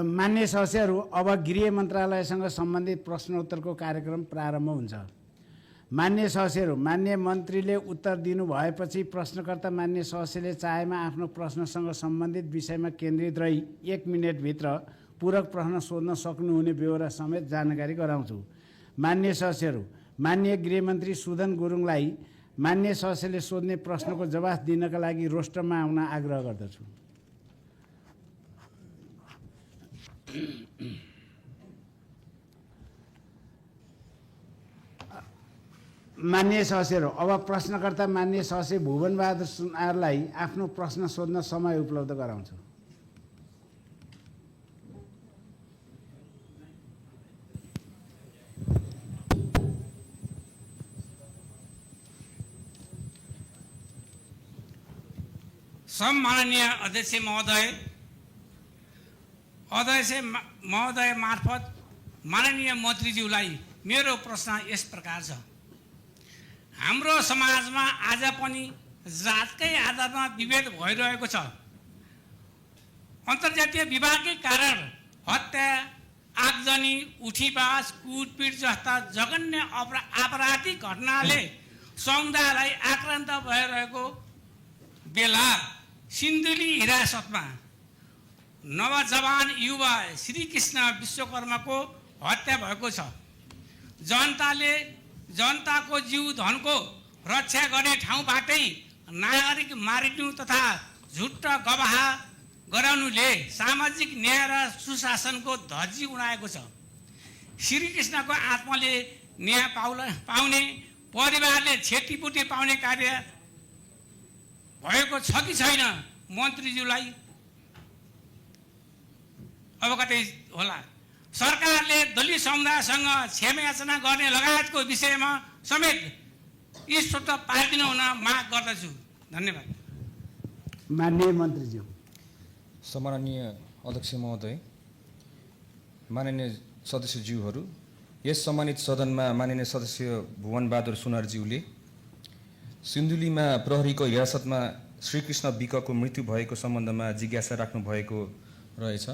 मान्य सदस्यहरू, अब गृह मन्त्रालयसँग सम्बन्धित प्रश्नोत्तरको कार्यक्रम प्रारम्भ हुन्छ। मान्य सदस्यहरू, मान्य मन्त्रीले उत्तर दिनुभएपछि प्रश्नकर्ता मान्य सदस्यले चाहेमा आफ्नो प्रश्नसँग सम्बन्धित विषयमा केन्द्रित रही 1 मिनेटभित्र पूरक प्रश्न सोध्न सक्नुहुने बेहोरा समेत जानकारी गराउँछु। मान्य सदस्यहरू, मान्य गृहमन्त्री सुदन गुरुङलाई मान्य सदस्यले सोध्ने प्रश्नको जवाफ दिनका लागि रोस्टरमा आउन आग्रह गर्दछु। मान्य सदस्यहरू, अब प्रश्नकर्ता मान्य सदस्य भुवन बहादुर सुनारलाई आफ्नो प्रश्न सोध्न समय उपलब्ध गराउँछु। सम्माननीय अध्यक्ष महोदय मार्फत माननीय मन्त्रीज्यूलाई मेरो प्रश्न यस प्रकार छ। हाम्रो समाजमा आज पनि जातकै आधारमा विभेद भइरहेको छ। अन्तर्जातीय विवाहकै कारण हत्या, आगजनी, उठीबाज, कुटपिट जस्ता जघन्य आपराधिक घटनाले समुदायलाई आक्रान्त भइरहेको बेला सिन्धुली हिरासतमा नवजवान युवा श्रीकृष्ण विश्वकर्माको हत्या भएको छ। जनताको जीव धनको रक्षा गर्ने ठाउँबाटै नागरिक मारिनु तथा झुट्टा गवाह गराउनुले सामाजिक न्याय र सुशासनको धज्जी उडाएको छ। श्रीकृष्णको आत्माले न्याय पाउने, परिवारले क्षतिपूर्ति पाउने कार्य भएको छ कि छैन, मन्त्रीज्यूलाई अवगतै होला। सरकारले दलित समुदायसँग क्षमायाचना गर्ने लगायतको विषयमा समेत स्पष्ट पारिदिनु हुन माग गर्दछु। धन्यवाद। माननीय मन्त्रीज्यू। सम्माननीय अध्यक्ष महोदय, माननीय सदस्यज्यूहरू, यस सम्मानित सदनमा माननीय सदस्य भुवन बहादुर सुनारज्यूले सिन्धुलीमा प्रहरीको हिरासतमा श्रीकृष्ण विकको मृत्यु भएको सम्बन्धमा जिज्ञासा राख्नु भएको रहेछ।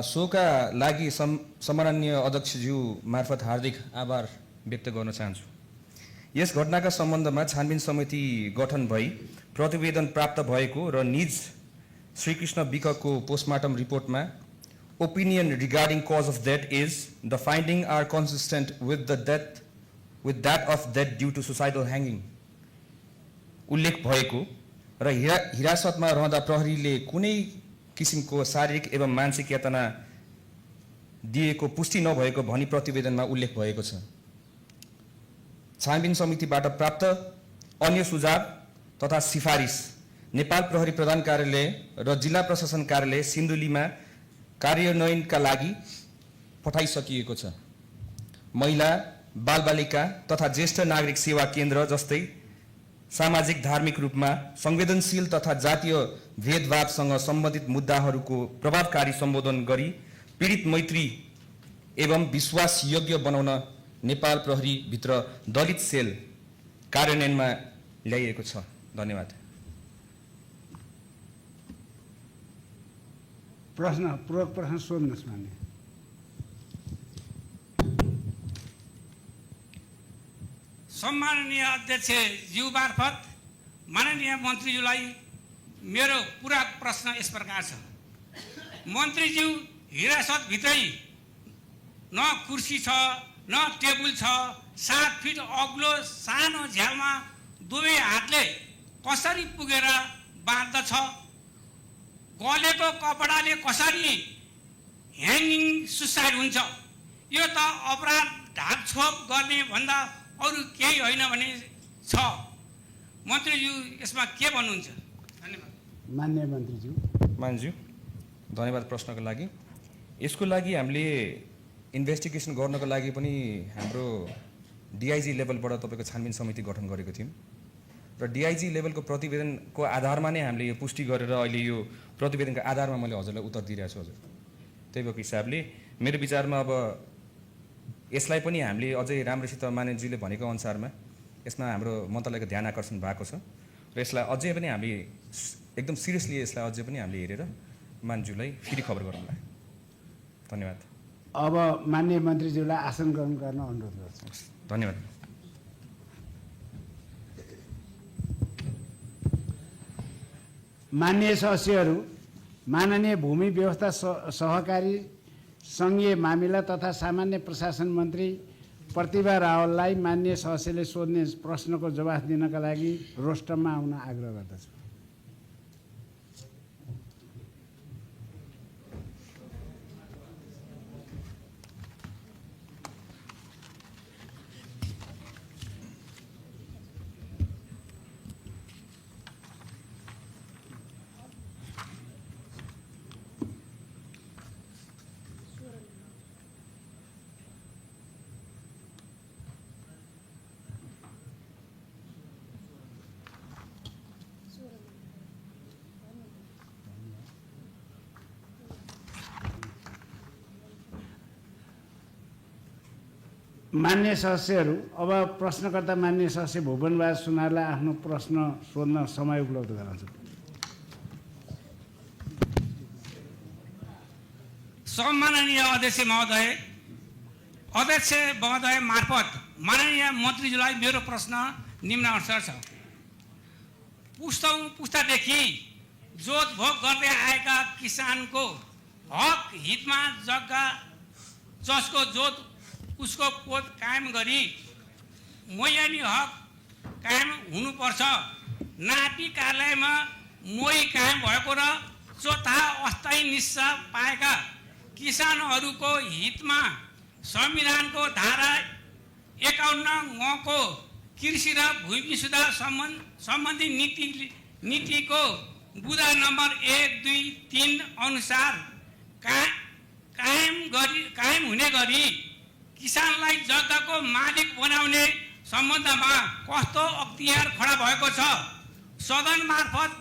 सोका लागि सम्माननीय अध्यक्षज्यू मार्फत हार्दिक आभार व्यक्त गर्न चाहन्छु। यस घटनाका सम्बन्धमा छानबिन समिति गठन भई प्रतिवेदन प्राप्त भएको र निज श्रीकृष्ण विकको पोस्टमार्टम रिपोर्टमा opinion regarding cause of death is the finding are consistent with that of death due to suicidal hanging उल्लेख भएको र हिरासतमा रहँदा प्रहरीले कुनै किसिमको शारीरिक एवं मानसिक यातना दिएको पुष्टि नभएको भनी प्रतिवेदनमा उल्लेख भएको छ। छानबिन समितिबाट प्राप्त अन्य सुझाव तथा सिफारिस नेपाल प्रहरी प्रधान कार्यालय र जिल्ला प्रशासन कार्यालय सिन्धुलीमा कार्यान्वयनका लागि पठाइसकिएको छ। महिला, बालबालिका तथा ज्येष्ठ नागरिक सेवा केन्द्र जस्तै सामाजिक धार्मिक रूपमा संवेदनशील तथा जातीय भेदभावसँग सम्बन्धित मुद्दाहरूको प्रभावकारी सम्बोधन गरी पीडित मैत्री एवं विश्वास योग्य बनाउन नेपाल प्रहरी भित्र दलित सेल कार्यान्वयनमा ल्याइएको छ। धन्यवाद। पूरक प्रश्न सोध्नुहोस्। मान्य सम्माननीय अध्यक्षज्यू मार्फत माननीय मन्त्रीज्यूलाई मेरो पूरक प्रश्न यस प्रकार छ। मन्त्रीज्यू, हिरासतभित्रै न कुर्सी छ न टेबुल छ, 7 फिट अग्लो सानो झ्यालमा दुवै हातले कसरी पुगेर बाँध्दछ? गलेको कपडाले कसरी ह्याङ्गिङ सुसाइड हुन्छ? यो त अपराध ढाकछोप गर्ने भन्दा अरू केही होइन भने छ। मन्त्रीज्यू यसमा के भन्नुहुन्छ? धन्यवाद। मान्य मन्त्रीज्यू। मान्यज्यू, धन्यवाद प्रश्नको लागि। यसको लागि हामीले इन्भेस्टिगेसन गर्नको लागि पनि हाम्रो डिआइजी लेभलबाट तपाईँको छानबिन समिति गठन गरेको थियौँ र डिआइजी लेभलको प्रतिवेदनको आधारमा नै हामीले यो पुष्टि गरेर अहिले यो प्रतिवेदनको आधारमा मैले हजुरलाई उत्तर दिइरहेको छु। हजुर, त्यही भएको हिसाबले मेरो विचारमा अब यसलाई पनि हामीले अझै राम्रोसित माननीयजीले भनेको अनुसारमा यसमा हाम्रो मन्त्रालयको ध्यान आकर्षण भएको छ र यसलाई अझै पनि हामीले एकदम सिरियसली यसलाई अझै पनि हामीले हेरेर मानज्यूलाई फेरि खबर गरौँला। धन्यवाद। अब माननीय मन्त्रीज्यूलाई आसन ग्रहण गर्न अनुरोध गर्छु। धन्यवाद। माननीय सदस्यहरू, माननीय भूमि व्यवस्था सहकारी सङ्घीय मामिला तथा सामान्य प्रशासन मन्त्री प्रतिभा रावललाई माननीय सदस्यले सोध्ने प्रश्नको जवाफ दिनका लागि रोस्टममा आउन आग्रह गर्दछु। मान्य सदस्यहरू, अब प्रश्नकर्ता मान्य सदस्य भुवनबहादुर सुनारलाई आफ्नो प्रश्न सोध्न समय उपलब्ध गराउँछु। सम्माननीय अध्यक्ष महोदय मार्फत माननीय मन्त्रीज्यूलाई मेरो प्रश्न निम्नानुसार छ। पुस्तादेखि जोत भोग गर्दै आएका किसानको हक हितमा जग्गा जसको जोत उसको पोत कायम गरी मोयानी हक कायम हुनुपर्छ। नापी कार्यालयमा मोही कायम भएको र चौथा अस्थायी निस्सा पाएका किसानहरूको हितमा संविधानको धारा 51 को कृषि र भूमि सुधार सम्बन्धी नीतिको बुँदा नम्बर 1, 2, 3 अनुसार कायम हुने गरी किसानलाई जग्गाको मालिक बनाउने सम्बन्धमा कस्तो अख्तियार खडा भएको छ? सदन मार्फत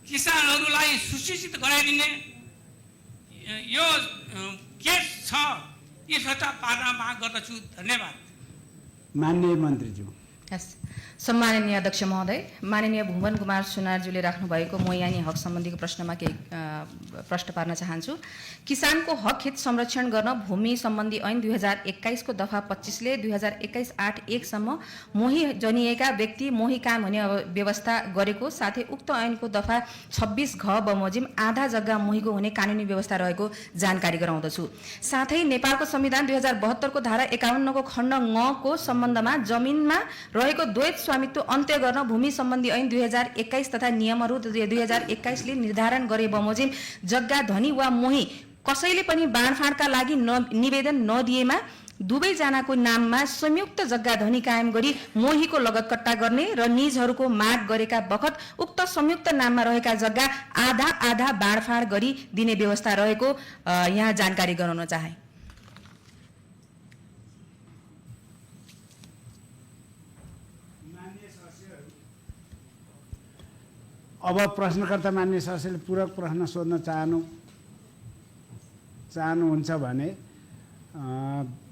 किसानहरूलाई सूचित गराइदिने यो के छ? यसबाट पार्न माग गर्दछु। धन्यवाद। माननीय मन्त्रीज्यू। सम्माननीय अध्यक्ष महोदय, माननीय भुवन कुमार सुनारज्यूले राख्नुभएको मोयानी हक सम्बन्धीको प्रश्नमा केही प्रश्न पार्न चाहन्छु। किसानको हक हित संरक्षण गर्न भूमि सम्बन्धी ऐन 2021 को दफा 25 ले 2021-8-1 सम्म मोही जनिएका व्यक्ति मोही काम हुने व्यवस्था गरेको साथै उक्त ऐनको दफा 26 घ बमोजिम आधा जग्गा मोहीको हुने कानुनी व्यवस्था रहेको जानकारी गराउँदछु। साथै नेपालको संविधान 2072 को धारा 51 को खण्ड ङ को सम्बन्धमा जमिनमा रहेको द्वैत स्वामित्व अन्त्य गर्न भूमि सम्बन्धी ऐन 2021 तथा नियमहरू 2021 ले निर्धारण गरे बमोजिम जग्गा धनी वा मोही कसैले पनि बाँडफाँडका लागि निवेदन नदिएमा दुवै जनाको नाममा संयुक्त जग्गा धनी कायम गरी मोहीको लगतकट्टा गर्ने र निजहरूको माग गरेका बखत उक्त संयुक्त नाममा रहेका जग्गा आधा आधा बाँडफाँड गरी दिने व्यवस्था रहेको यहाँ जानकारी गराउन चाहे। अब प्रश्नकर्ता मान्य सदस्यले पूरक प्रश्न सोध्न चाहनुहुन्छ भने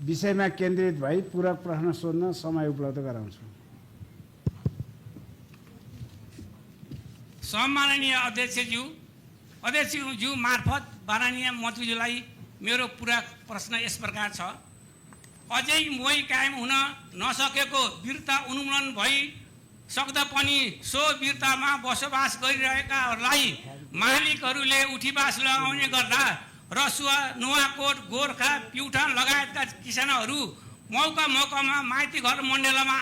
विषयमा केन्द्रित भई पूरक प्रश्न सोध्न समय उपलब्ध गराउँछु। सम्माननीय अध्यक्षज्यू मार्फत माननीय मन्त्रीज्यूलाई मेरो पूरक प्रश्न यस प्रकार छ। अझै मोही कायम हुन नसकेको वीरता उन्मूलन भई सक्दा पनि सो वीरतामा बसोबास गरिरहेकाहरूलाई मालिकहरूले उठीबास लगाउने गर्दा रसुवा, नुवाकोट, गोर्खा, प्युठान लगायतका किसानहरू मौकामा माइती घर मण्डलमा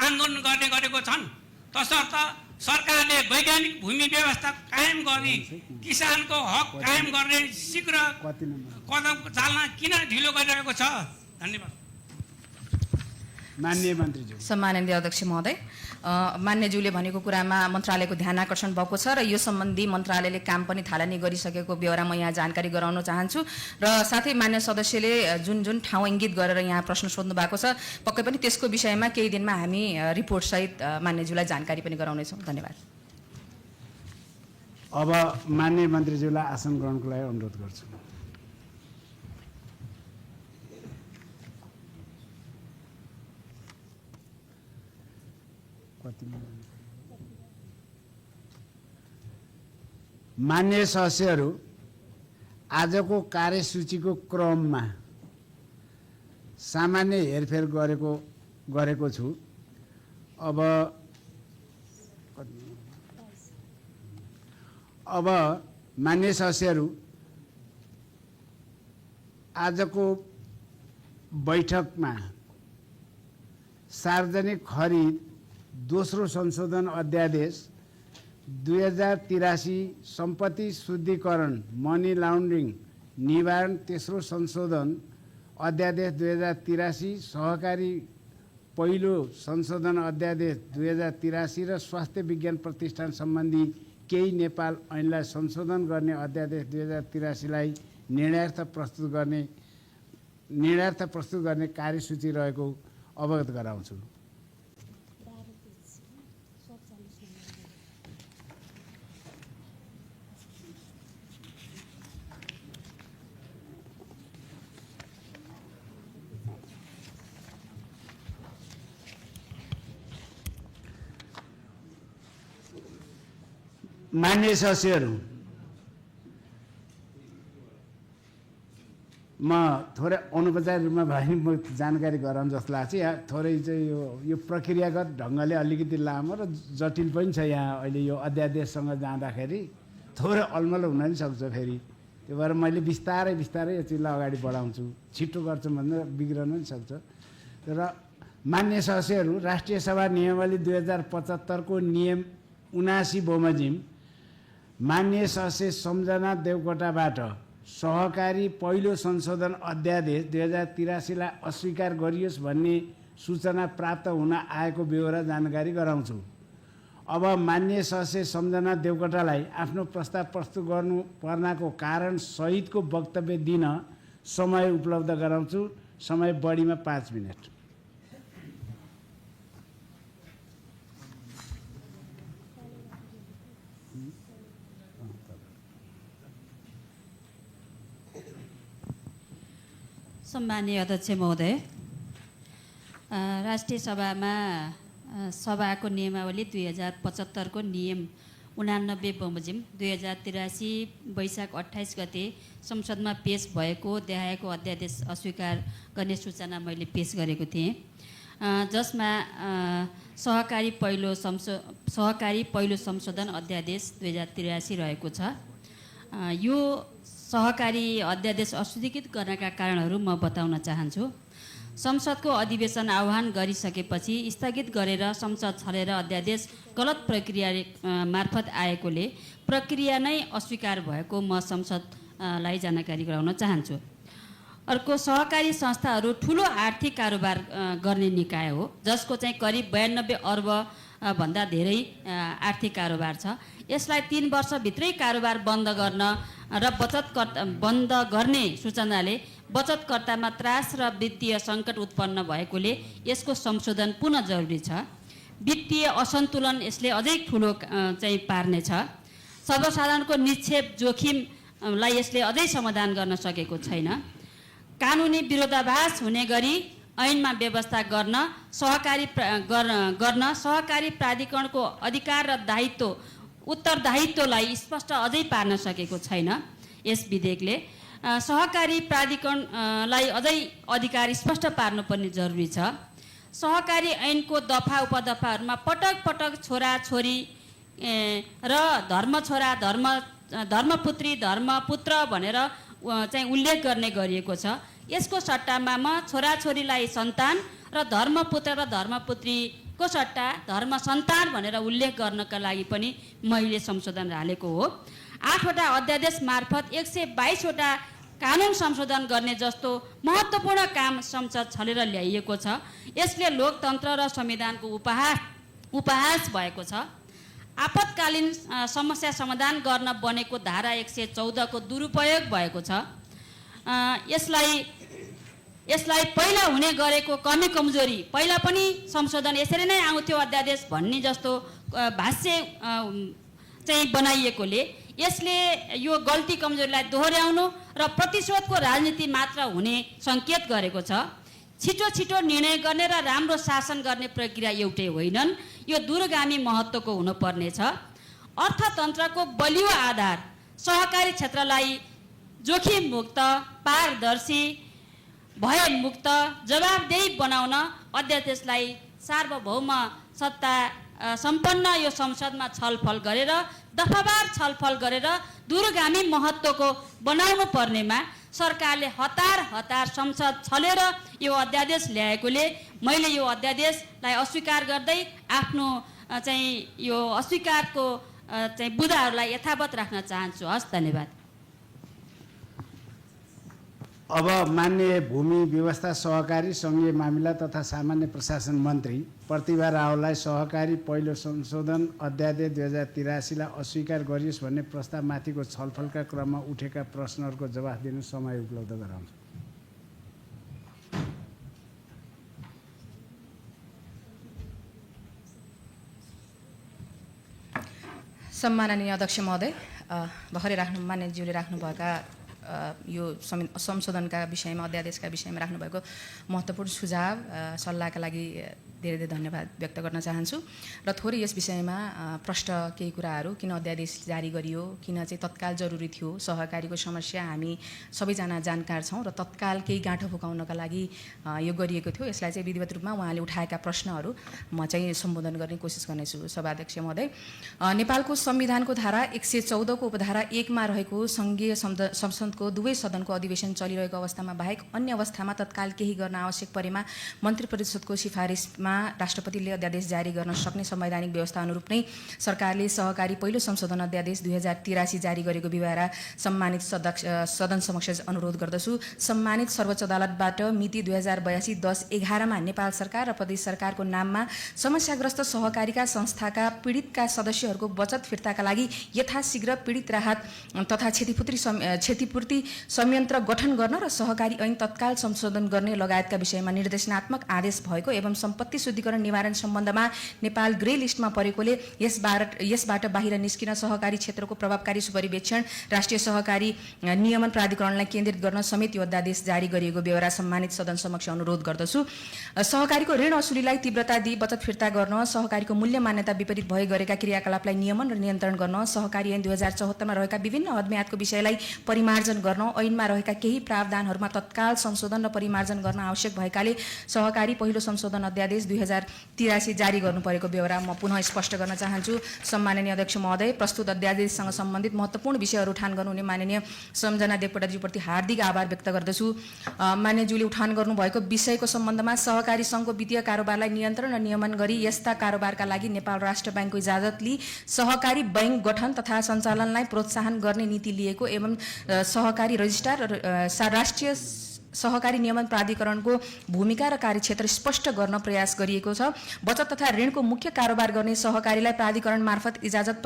आन्दोलन गर्ने गरेको छन्। तसर्थ सरकारले वैज्ञानिक भूमि व्यवस्था कायम गरी किसानको हक कायम गर्ने शीघ्र कदम चाल्न किन ढिलो गरिरहेको छ? धन्यवाद। माननीय मन्त्रीज्यू। सम्माननीय अध्यक्ष महोदय, मान्यज्यूले भनेको कुरामा मन्त्रालयको ध्यान आकर्षण भएको छ र यो सम्बन्धी मन्त्रालयले काम पनि थालनी गरिसकेको बेहोरा म यहाँ जानकारी गराउन चाहन्छु र साथै मान्य सदस्यले जुन ठाउँ इङ्गित गरेर यहाँ प्रश्न सोध्नु भएको छ पक्कै पनि त्यसको विषयमा केही दिनमा हामी रिपोर्टसहित मान्यज्यूलाई जानकारी पनि गराउनेछौँ। धन्यवाद। अब माननीय मन्त्रीज्यूलाई आसन ग्रहणको लागि अनुरोध गर्छु। मान्य सदस्यहरू, आजको कार्यसूचीको क्रममा सामान्य हेरफेर गरेको छु। अब मान्य सदस्यहरू, आजको बैठकमा सार्वजनिक खरिद दोस्रो संशोधन अध्यादेश 2083, सम्पत्ति शुद्धिकरण मनी लाउन्ड्रिङ निवारण तेस्रो संशोधन अध्यादेश 2083, सहकारी पहिलो संशोधन अध्यादेश 2083 र स्वास्थ्य विज्ञान प्रतिष्ठान सम्बन्धी केही नेपाल ऐनलाई संशोधन गर्ने अध्यादेश 2083 लाई निर्णयार्थ प्रस्तुत गर्ने कार्यसूची रहेको अवगत गराउँछु। मान्य सदस्यहरू, म थोरै अनौपचारिक रूपमा भए पनि म जानकारी गराउँ जस्तो लाग्छ। यहाँ थोरै चाहिँ यो प्रक्रियागत ढङ्गले अलिकति लामो र जटिल पनि छ। यहाँ अहिले यो अध्यादेशसँग जाँदाखेरि थोरै अलमल हुन पनि सक्छ फेरि। त्यो भएर मैले बिस्तारै यो चिल्ला अगाडि बढाउँछु। छिटो गर्छु भन्दा बिग्रन पनि सक्छ। र मान्य सदस्यहरू, राष्ट्रिय सभा नियमावली 2075 को नियम 79 बमोजिम मान्य सदस्य सम्झना देवकोटाबाट सहकारी पहिलो संशोधन अध्यादेश 2083 लाई अस्वीकार गरियोस् भन्ने सूचना प्राप्त हुन आएको बेहोरा जानकारी गराउँछु। अब मान्य सदस्य सम्झना देवकोटालाई आफ्नो प्रस्ताव प्रस्तुत गर्नु पर्नाको कारण सहितको वक्तव्य दिन समय उपलब्ध गराउँछु। समय बढीमा 5 मिनट। सम्मानीय अध्यक्ष महोदय, राष्ट्रिय सभामा सभाको नियमावली 2075 को नियम 89 बमोजिम 2083 वैशाख 28 गते संसदमा पेश भएको देखाएको अध्यादेश अस्वीकार गर्ने सूचना मैले पेश गरेको थिएँ, जसमा सहकारी पहिलो संशोधन अध्यादेश 2083 रहेको छ। यो सहकारी अध्यादेश अस्वीकृत गर्नका कारणहरू म बताउन चाहन्छु। संसदको अधिवेशन आह्वान गरिसकेपछि स्थगित गरेर संसद छलेर अध्यादेश गलत प्रक्रिया मार्फत आएकोले प्रक्रिया नै अस्वीकार भएको म संसदलाई जानकारी गराउन चाहन्छु। अर्को, सहकारी संस्थाहरू ठुलो आर्थिक कारोबार गर्ने निकाय हो, जसको चाहिँ करिब 92 अर्ब भन्दा धेरै आर्थिक कारोबार छ। यसलाई 3 वर्षभित्रै कारोबार बन्द गर्न र बन्द गर्ने सूचनाले बचतकर्तामा त्रास र वित्तीय सङ्कट उत्पन्न भएकोले यसको संशोधन पुनः जरुरी छ। वित्तीय असन्तुलन यसले अझै ठुलो चाहिँ पार्नेछ। सर्वसाधारणको निक्षेप जोखिमलाई यसले अझै समाधान गर्न सकेको छैन। कानुनी विरोधाभास हुने गरी ऐनमा व्यवस्था गर्न सहकारी प्राधिकरणको अधिकार र उत्तरदायित्वलाई स्पष्ट अझै पार्न सकेको छैन। यस विधेयकले सहकारी प्राधिकरणलाई अझै अधिकार स्पष्ट पार्नुपर्ने जरुरी छ। सहकारी ऐनको दफा उपदफाहरूमा पटक पटक छोराछोरी र धर्मछोरा धर्मपुत्री धर्मपुत्र भनेर चाहिँ उल्लेख गर्ने गरिएको छ। यसको सट्टामा छोराछोरीलाई सन्तान र धर्मपुत्र र धर्मपुत्रीको सट्टा धर्म सन्तान भनेर उल्लेख गर्नका लागि पनि मैले संशोधन हालेको हो। 8 वटा अध्यादेश मार्फत 122 वटा कानुन संशोधन गर्ने जस्तो महत्त्वपूर्ण काम संसद छलेर ल्याइएको छ। यसले लोकतन्त्र र संविधानको उपहास भएको छ। आपतकालीन समस्या समाधान गर्न बनेको धारा 114 को दुरुपयोग भएको छ। यसलाई पहिला हुने गरेको कमी कमजोरी, पहिला पनि संशोधन यसरी नै आउँथ्यो अध्यादेश भन्ने जस्तो भाष्य चाहिँ बनाइएकोले यसले यो गल्ती कमजोरीलाई दोहोर्याउनु र प्रतिशोधको राजनीति मात्र हुने सङ्केत गरेको छ। छिटो छिटो निर्णय गर्ने र राम्रो शासन गर्ने प्रक्रिया एउटै होइनन्, यो दूरगामी महत्त्वको हुनुपर्नेछ। अर्थतन्त्रको बलियो आधार सहकारी क्षेत्रलाई जोखिम मुक्त, पारदर्शी, भयमुक्त, जवाबदेही बनाउन अध्यादेशलाई सार्वभौम सत्ता सम्पन्न यो संसदमा छलफल गरेर दफावार छलफल गरेर दूरगामी महत्त्वको बनाउनु पर्नेमा सरकारले हतार संसद छलेर यो अध्यादेश ल्याएकोले मैले यो अध्यादेशलाई अस्वीकार गर्दै आफ्नो चाहिँ यो अस्वीकारको चाहिँ बुदाहरूलाई यथावत राख्न चाहन्छु। हस्, धन्यवाद। अब माननीय भूमि व्यवस्था सहकारी सङ्घीय मामिला तथा सामान्य प्रशासन मन्त्री प्रतिभा रावललाई सहकारी पहिलो संशोधन अध्यादेश 2083 लाई अस्वीकार गरियोस् भन्ने प्रस्तावमाथिको छलफलका क्रममा उठेका प्रश्नहरूको जवाफ दिनु समय उपलब्ध गराउँछ। सम्माननीय अध्यक्ष महोदय, भर्खरै मान्यज्यूले राख्नुभएका यो संशोधनका विषयमा, अध्यादेशका विषयमा राख्नुभएको महत्त्वपूर्ण सुझाव, सल्लाहका लागि धेरै धेरै धन्यवाद व्यक्त गर्न चाहन्छु। र थोरै यस विषयमा प्रष्ट केही कुराहरू, किन अध्यादेश जारी गरियो, किन चाहिँ तत्काल जरुरी थियो, सहकारीको समस्या हामी सबैजना जानकार छौँ र तत्काल केही गाँठो फुकाउनका लागि यो गरिएको थियो। यसलाई चाहिँ विधिवत रूपमा उहाँले उठाएका प्रश्नहरू म चाहिँ सम्बोधन गर्ने कोसिस गर्नेछु। सभाध्यक्ष महोदय, नेपालको संविधानको धारा 114 को उपधारा 1 मा रहेको सङ्घीय संसदको दुवै सदनको अधिवेशन चलिरहेको अवस्थामा बाहेक अन्य अवस्थामा तत्काल केही गर्न आवश्यक परेमा मन्त्री परिषदको सिफारिसमा राष्ट्रपतिले अध्यादेश जारी गर्न सक्ने संवैधानिक व्यवस्था अनुरूप नै सरकारले सहकारी पहिलो संशोधन अध्यादेश 2083 जारी गरेको विवरण सम्मानित सदन समक्ष अनुरोध गर्दछु। सम्मानित सर्वोच्च अदालतबाट मिति 2082-10-11 मा नेपाल सरकार र प्रदेश सरकारको नाममा समस्याग्रस्त सहकारीका संस्थाका पीडितका सदस्यहरूको बचत फिर्ताका लागि यथाशीघ्र पीडित राहत तथा क्षतिपूर्ति संयन्त्र गठन गर्न र सहकारी ऐन तत्काल संशोधन गर्ने लगायतका विषयमा निर्देशनात्मक आदेश भएको एवं सम्पत्ति शुद्धिकरण निवारण सम्बन्धमा नेपाल ग्रे लिस्टमा परेकोले यसबाट बाहिर निस्किन सहकारी क्षेत्रको प्रभावकारी सुपरिवेक्षण राष्ट्रिय सहकारी नियमन प्राधिकरणलाई केन्द्रित गर्न समेत यो अध्यादेश जारी गरिएको बेहोरा सम्मानित सदन समक्ष अनुरोध गर्दछु। सहकारीको ऋण असुलीलाई तीव्रता दिई बचत फिर्ता गर्न, सहकारीको मूल्य मान्यता विपरीत भए गरेका क्रियाकलापलाई नियमन र नियन्त्रण गर्न, सहकारी ऐन 2074 मा रहेका विभिन्न हदम्यादको विषयलाई परिमार्जन गर्न, ऐनमा रहेका केही प्रावधानहरूमा तत्काल संशोधन र परिमार्जन गर्न आवश्यक भएकाले सहकारी पहिलो संशोधन अध्यादेश 2083 जारी गर्नु परेको बेहोरा म पुनः स्पष्ट गर्न चाहन्छु। सम्माननीय अध्यक्ष महोदय, प्रस्तुत अध्यादेशसँग सम्बन्धित महत्त्वपूर्ण विषयहरू उठान गर्नुहुने माननीय सम्झना देवकोटाज्यूप्रति हार्दिक आभार व्यक्त गर्दछु। मान्यज्यूले उठान गर्नुभएको विषयको सम्बन्धमा सहकारी सङ्घको वित्तीय कारोबारलाई नियन्त्रण र नियमन गरी यस्ता कारोबारका लागि नेपाल राष्ट्र ब्याङ्कको इजाजत लिई सहकारी बैंक गठन तथा सञ्चालनलाई प्रोत्साहन गर्ने नीति लिएको एवं सहकारी रजिस्ट्रार र राष्ट्रिय सहकारी नियमन प्राधिकरणको भूमिका र कार्यक्षेत्र स्पष्ट गर्न प्रयास गरिएको छ। बचत तथा ऋणको मुख्य कारोबार गर्ने सहकारीलाई प्राधिकरण मार्फत इजाजत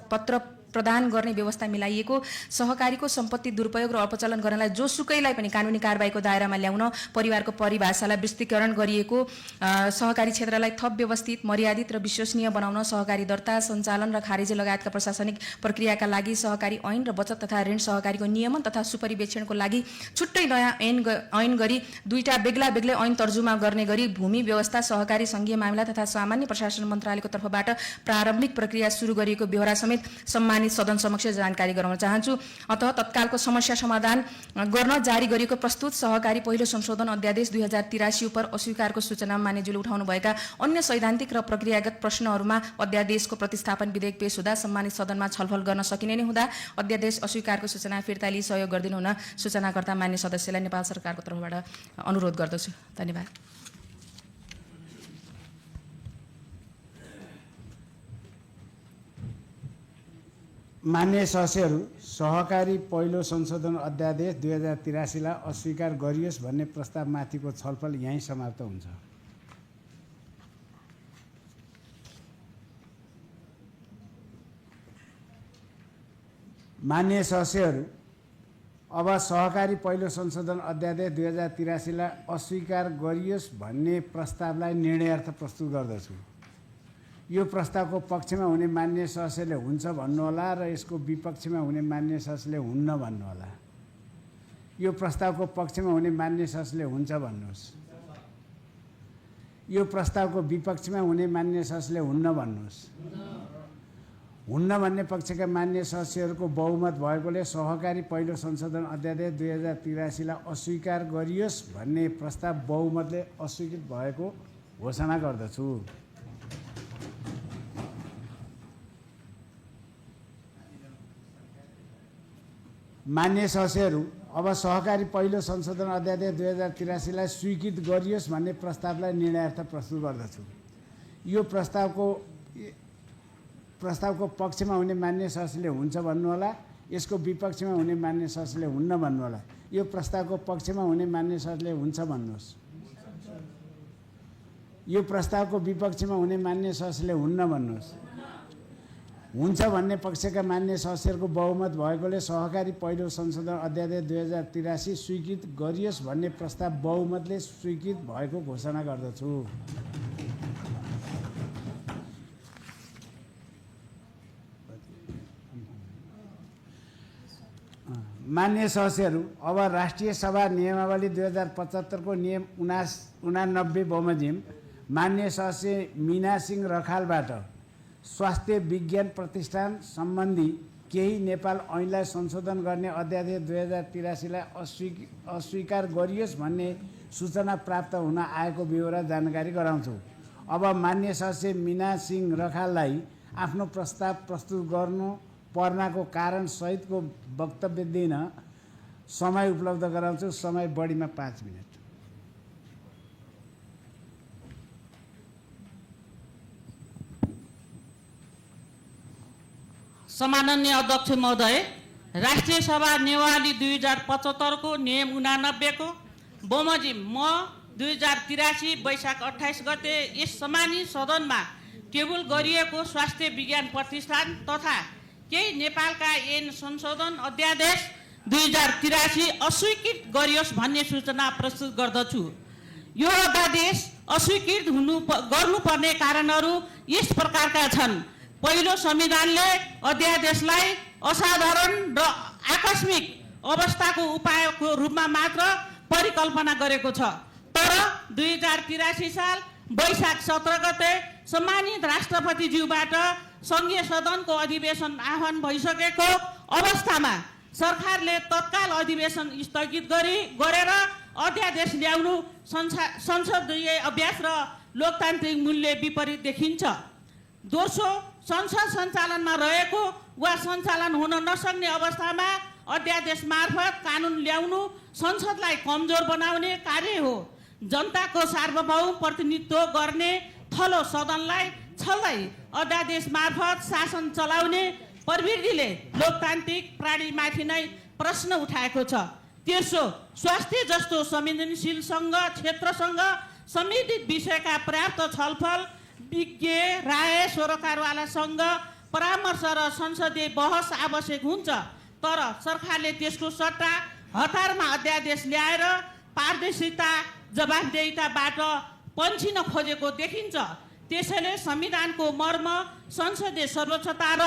पत्र प्रदान गर्ने व्यवस्था मिलाइएको, सहकारीको सम्पत्ति दुरुपयोग र अपचलन गर्नलाई जोसुकैलाई पनि कानुनी कारबाहीको दायरामा ल्याउन परिवारको परिभाषालाई विस्तृतीकरण गरिएको, सहकारी क्षेत्रलाई थप व्यवस्थित, मर्यादित र विश्वसनीय बनाउन सहकारी दर्ता, सञ्चालन र खारेजी लगायतका प्रशासनिक प्रक्रियाका लागि सहकारी ऐन र बचत तथा ऋण सहकारीको नियमन तथा सुपरिवेक्षणको लागि छुट्टै नयाँ ऐन गरी दुईटा बेग्ला बेग्लै ऐन तर्जुमा गर्ने गरी भूमि व्यवस्था सहकारी सङ्घीय मामिला तथा सामान्य प्रशासन मन्त्रालयको तर्फबाट प्रारम्भिक प्रक्रिया सुरु गरिएको बेहोरा समेत सदन समक्ष जानकारी गराउन चाहन्छु। अतः तत्कालको समस्या समाधान गर्न जारी गरिएको प्रस्तुत सहकारी पहिलो संशोधन अध्यादेश 2083 उप अस्वीकारको सूचनामा मान्यज्यूले उठाउनुभएका अन्य सैद्धान्तिक र प्रक्रियागत प्रश्नहरूमा अध्यादेशको प्रतिस्थापन विधेयक पेश हुँदा सम्मानित सदनमा छलफल गर्न सकिने नै हुँदा अध्यादेश अस्वीकारको सूचना फिर्ता लिई सहयोग गरिदिनु हुन सूचनाकर्ता मान्य सदस्यलाई नेपाल सरकारको तर्फबाट अनुरोध गर्दछु। धन्यवाद। मान्य सदस्यहरू, सहकारी पहिलो संशोधन अध्यादेश 2083 लाई अस्वीकार गरियोस् भन्ने प्रस्तावमाथिको छलफल यहीँ समाप्त हुन्छ। मान्य सदस्यहरू, अब सहकारी पहिलो संशोधन अध्यादेश 2083 लाई अस्वीकार गरियोस् भन्ने प्रस्तावलाई निर्णयार्थ प्रस्तुत गर्दछु। यो प्रस्तावको पक्षमा हुने मान्य सदस्यले हुन्छ भन्नुहोला र यसको विपक्षमा हुने मान्य सदस्यले हुन्न भन्नुहोला। यो प्रस्तावको पक्षमा हुने मान्य सदस्यले हुन्छ भन्नुहोस्। यो प्रस्तावको विपक्षमा हुने मान्य सदस्यले हुन्न भन्नुहोस्। हुन्न भन्ने पक्षका मान्य सदस्यहरूको बहुमत भएकोले सहकारी पहिलो संशोधन अध्यादेश 2083 लाई अस्वीकार गरियोस् भन्ने प्रस्ताव बहुमतले अस्वीकृत भएको घोषणा गर्दछु। मान्य सदस्यहरू, अब सहकारी पहिलो संशोधन अध्यादेश 2083 लाई स्वीकृत गरियोस् भन्ने प्रस्तावलाई निर्णयार्थ प्रस्तुत गर्दछु। यो प्रस्तावको पक्षमा हुने मान्य सदस्यले हुन्छ भन्नुहोला, यसको विपक्षमा हुने मान्य सदस्यले हुन्न भन्नुहोला। यो प्रस्तावको पक्षमा हुने मान्य सदस्यले हुन्छ भन्नुहोस्। यो प्रस्तावको विपक्षमा हुने मान्य सदस्यले हुन्न भन्नुहोस्। हुन्छ भन्ने पक्षका मान्य सदस्यहरूको बहुमत भएकोले सहकारी पहिलो संशोधन अध्यादेश 2083 स्वीकृत गरियोस् भन्ने प्रस्ताव बहुमतले स्वीकृत भएको घोषणा गर्दछु। मान्य सदस्यहरू, अब राष्ट्रिय सभा नियमावली 2075 को नियम 89 बमोजिम मान्य सदस्य मीना सिंह रखालबाट स्वास्थ्य विज्ञान प्रतिष्ठान सम्बन्धी केही नेपाल ऐनलाई संशोधन गर्ने अध्यादेश 2083 लाई अस्वीकार गरियोस् भन्ने सूचना प्राप्त हुन आएको विवरण जानकारी गराउँछु। अब मान्य सदस्य मीना सिंह रखाललाई आफ्नो प्रस्ताव प्रस्तुत गर्नु पर्नाको कारण सहितको वक्तव्य दिन समय उपलब्ध गराउँछु। समय बढीमा 5 मिनट। सम्माननीय अध्यक्ष महोदय, राष्ट्रिय सभा नियमावली 2075 को नियम 89 को बमोजिम म 2083 वैशाख 28 गते यस सम्मानित सदनमा टेबल गरिएको स्वास्थ्य विज्ञान प्रतिष्ठान तथा केही नेपालका ऐन संशोधन अध्यादेश 2083 अस्वीकृत गरियोस् भन्ने सूचना प्रस्तुत गर्दछु। यो अध्यादेश अस्वीकृत गर्नुपर्ने कारणहरू यस प्रकारका छन्। पहिलो, संविधानले अध्यादेशलाई असाधारण र आकस्मिक अवस्थाको उपायको रूपमा मात्र परिकल्पना गरेको छ। तर 2083 साल वैशाख 17 गते सम्मानित राष्ट्रपतिज्यूबाट संघीय सदनको अधिवेशन आह्वान भइसकेको अवस्थामा सरकारले तत्काल अधिवेशन स्थगित गरेर अध्यादेश ल्याउनु संसदीय अभ्यास र लोकतान्त्रिक मूल्य विपरीत देखिन्छ। दोस्रो, संसद सञ्चालनमा रहेको वा सञ्चालन हुन नसक्ने अवस्थामा अध्यादेश मार्फत कानुन ल्याउनु संसदलाई कमजोर बनाउने कार्य हो। जनताको सार्वभौम प्रतिनिधित्व गर्ने थलो सदनलाई छल्दै अध्यादेश मार्फत शासन चलाउने प्रवृत्तिले लोकतान्त्रिक प्राणीमाथि नै प्रश्न उठाएको छ। तेस्रो, स्वास्थ्य जस्तो संवेदनशीलसँग क्षेत्रसँग सम्बन्धित विषयका पर्याप्त छलफल, विज्ञ राय सरोकारवालासँग परामर्श र संसदीय बहस आवश्यक हुन्छ। तर सरकारले त्यसको सट्टा हतारमा अध्यादेश ल्याएर पारदर्शिता जवाफदेहिताबाट पन्छिन खोजेको देखिन्छ। त्यसैले संविधानको मर्म, संसदीय सर्वोच्चता र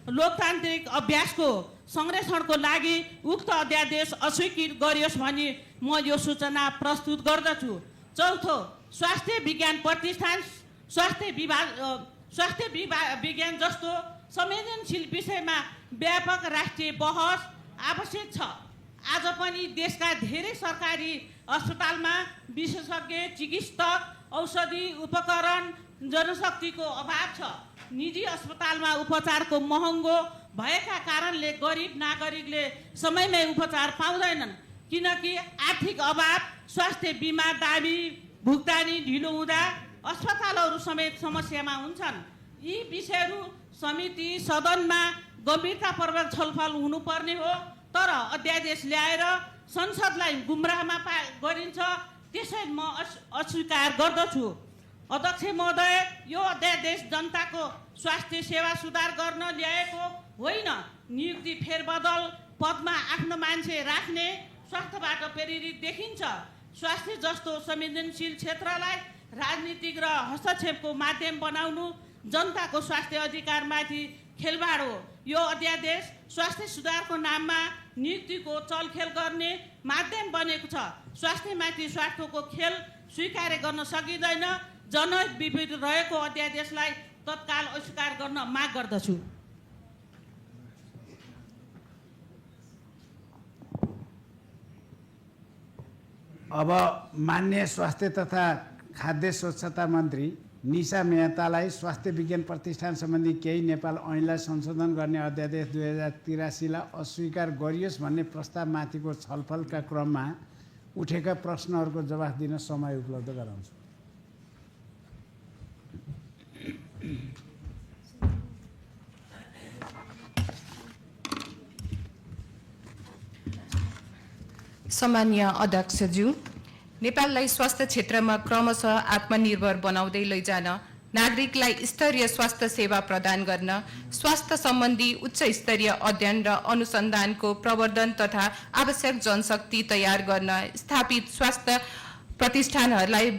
लोकतान्त्रिक अभ्यासको संरक्षणको लागि उक्त अध्यादेश अस्वीकृत गरियोस् भनी म यो सूचना प्रस्तुत गर्दछु। चौथो, स्वास्थ्य विज्ञान प्रतिष्ठान स्वास्थ्य विज्ञान जस्तो संवेदनशील विषयमा व्यापक राष्ट्रिय बहस आवश्यक छ। आज पनि देशका धेरै सरकारी अस्पतालमा विशेषज्ञ चिकित्सक, औषधि उपकरण, जनशक्तिको अभाव छ। निजी अस्पतालमा उपचारको महँगो भएका कारणले गरिब नागरिकले समयमै उपचार पाउँदैनन्, किनकि आर्थिक अभाव, स्वास्थ्य बिमा दाबी भुक्तानी ढिलो हुँदा अस्पतालहरू समेत समस्यामा हुन्छन्। यी विषयहरू समिति सदनमा गम्भीरतापूर्वक छलफल हुनुपर्ने हो। तर अध्यादेश ल्याएर संसदलाई गुमराहमा गरिन्छ, त्यसैले म अस्वीकार गर्दछु। अध्यक्ष महोदय, यो अध्यादेश जनताको स्वास्थ्य सेवा सुधार गर्न ल्याएको होइन। नियुक्ति फेरबदल, पदमा आफ्नो मान्छे राख्ने स्वार्थबाट प्रेरित देखिन्छ। स्वास्थ्य जस्तो संवेदनशील क्षेत्रलाई राजनीतिक र हस्तक्षेपको माध्यम बनाउनु जनताको स्वास्थ्य अधिकारमाथि खेलवाड हो। यो अध्यादेश स्वास्थ्य सुधारको नाममा नियुक्तिको चलखेल गर्ने माध्यम बनेको छ। स्वास्थ्यमाथि स्वार्थको खेल स्वीकार गर्न सकिँदैन। जनहित विपरीत रहेको अध्यादेशलाई तत्काल अस्वीकार गर्न माग गर्दछु। अब मान्य स्वास्थ्य तथा खाद्य स्वच्छता मन्त्री निशा मेहतालाई स्वास्थ्य विज्ञान प्रतिष्ठान सम्बन्धी केही नेपाल ऐनलाई संशोधन गर्ने अध्यादेश 2083लाई अस्वीकार गरियोस् भन्ने प्रस्तावमाथिको छलफलका क्रममा उठेका प्रश्नहरूको जवाफ दिन समय उपलब्ध गराउँछु। सम्माननीय अध्यक्षज्यू, नेपाललाई स्वास्थ्य क्षेत्रमा क्रमशः आत्मनिर्भर बनाउँदै लैजान, नागरिकलाई स्तरीय स्वास्थ्य सेवा प्रदान गर्न, स्वास्थ्य सम्बन्धी उच्च स्तरीय अध्ययन र अनुसन्धानको प्रवर्धन तथा आवश्यक जनशक्ति तयार गर्न, स्थापित स्वास्थ्य प्रतिष्ठानहरूलाई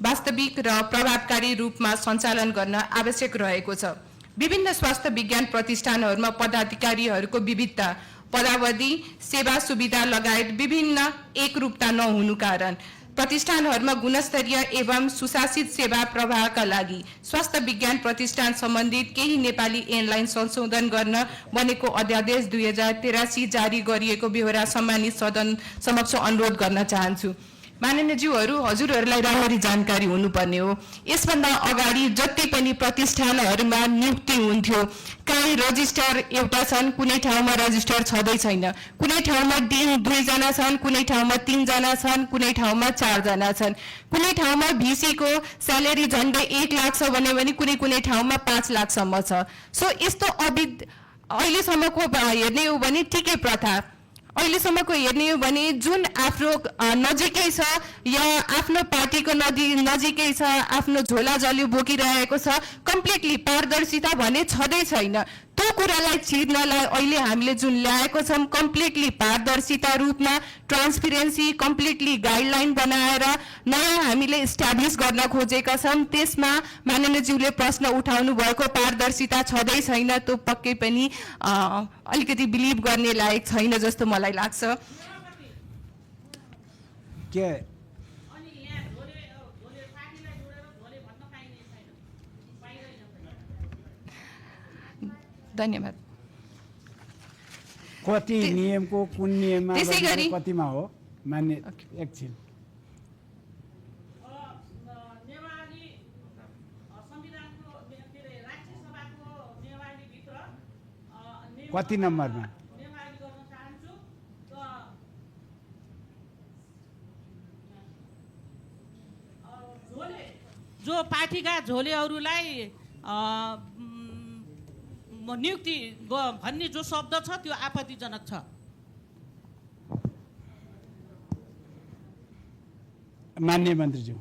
वास्तविक र प्रभावकारी रूपमा सञ्चालन गर्न आवश्यक रहेको छ। विभिन्न स्वास्थ्य विज्ञान प्रतिष्ठानहरूमा पदाधिकारीहरूको विविधता, पदावधि, सेवा सुविधा लगायत विभिन्न एकरूपता नहुनु कारण प्रतिष्ठानहरूमा गुणस्तरीय एवं सुशासित सेवा प्रवाहका लागि स्वास्थ्य विज्ञान प्रतिष्ठान सम्बन्धित केही नेपाली ऐनलाई संशोधन गर्न बनेको अध्यादेश 2083 जारी गरिएको बेहोरा सम्मानित सदन समक्ष अनुरोध गर्न चाहन्छु। माननीयज्यूहरू, हजुरहरूलाई राम्ररी जानकारी हुनुपर्ने हो। यसभन्दा अगाडि जति पनि प्रतिष्ठानहरूमा नियुक्ति हुन्थ्यो, काहीँ रजिस्टर एउटा छन्, कुनै ठाउँमा रजिस्टर छँदै छैन, कुनै ठाउँमा डिन 2 जना छन्, कुनै ठाउँमा 3 जना छन्, कुनै ठाउँमा 4 जना छन्, कुनै ठाउँमा भिसीको स्यालेरी झन्डै 1 लाख छ भने कुनै कुनै ठाउँमा 5 लाखसम्म छ। सो यस्तो अहिलेसम्मको हेर्ने हो भने ठिकै प्रथा, अहिलेसम्मको हेर्ने हो भने जुन आफ्नो नजिकै छ या आफ्नो पार्टीको नजिकै छ, आफ्नो झोला जल्यो बोकिरहेको छ, कम्प्लिटली पारदर्शिता भने छँदै छैन। त्यो कुरालाई छिर्नलाई अहिले हामीले जुन ल्याएको छौँ, कम्प्लिटली पारदर्शिता रूपमा ट्रान्सपेरेन्सी, कम्प्लिटली गाइडलाइन बनाएर नयाँ हामीले इस्टाब्लिस गर्न खोजेका छौँ। त्यसमा माननीयज्यूले प्रश्न उठाउनु भएको पारदर्शिता छँदै छैन, त्यो पक्कै पनि अलिकति बिलिभ गर्ने लायक छैन जस्तो मलाई लाग्छ। के धन्यवाद। कति नियमको कुन नियममा त्यसैगरी कतिमा हो मान्य एकछिन कति नम्बरमा जो पार्टीका झोलेहरूलाई नियुक्ति भन्ने जो शब्द छ त्यो आपत्तिजनक छ। मान्य मन्त्रीज्यू,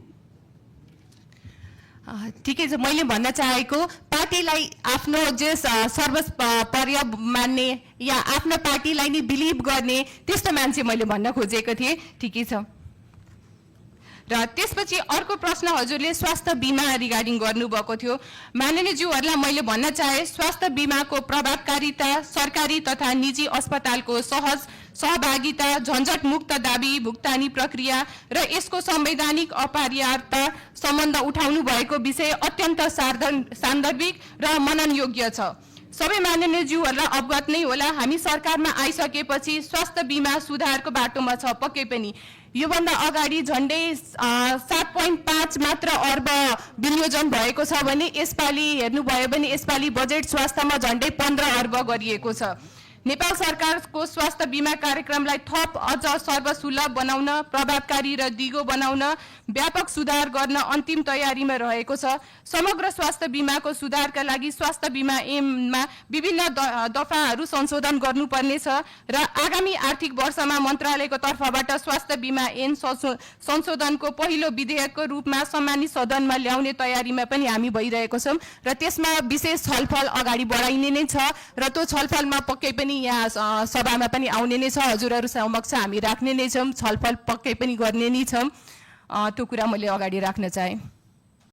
ठिकै छ। मैले भन्न चाहेको पार्टीलाई आफ्नो जे सर्वोपरि मान्ने या आफ्नो पार्टीलाई नै बिलिभ गर्ने त्यस्तो मान्छे मैले भन्न खोजेको थिएँ। ठिकै छ। र त्यसपछि अर्को प्रश्न हजुरले स्वास्थ्य बिमा रिगार्डिङ गर्नुभएको थियो। माननीयज्यूहरूलाई मैले भन्न चाहे स्वास्थ्य बिमाको प्रभावकारिता, सरकारी तथा निजी अस्पतालको सहज सहभागिता, झन्झट मुक्त दाबी भुक्तानी प्रक्रिया र यसको संवैधानिक अपरिहार्यता सम्बन्ध उठाउनु भएको विषय अत्यन्त सान्दर्भिक र मननयोग्य छ। सबै माननीयज्यूहरूलाई अवगत नै होला, हामी सरकारमा आइसकेपछि स्वास्थ्य बिमा सुधारको बाटोमा छ। पक्कै पनि योभन्दा अगाडि झन्डै 7.5 मात्र अर्ब विनियोजन भएको छ भने यसपालि हेर्नुभयो भने यसपालि बजेट स्वास्थ्यमा झन्डै 15 अर्ब गरिएको छ। नेपाल सरकारको स्वास्थ्य बिमा कार्यक्रमलाई थप अझ सर्वसुलभ बनाउन, प्रभावकारी र दिगो बनाउन व्यापक सुधार गर्न अन्तिम तयारीमा रहेको छ। समग्र स्वास्थ्य बिमाको सुधारका लागि स्वास्थ्य बिमा ऐनमा विभिन्न दफाहरू संशोधन गर्नुपर्ने छ र आगामी आर्थिक वर्षमा मन्त्रालयको तर्फबाट स्वास्थ्य बिमा ऐन संशोधनको पहिलो विधेयकको रूपमा सम्मानित सदनमा ल्याउने तयारीमा पनि हामी भइरहेको छौँ र त्यसमा विशेष छलफल अगाडि बढाइने नै छ र त्यो छलफलमा पक्कै पनि यहाँ सभामा पनि आउने नै छ। हजुरहरू समक्ष हामी राख्ने नै छौँ, छलफल पक्कै पनि गर्ने नै छौँ। त्यो कुरा मैले अगाडि राख्न चाहे।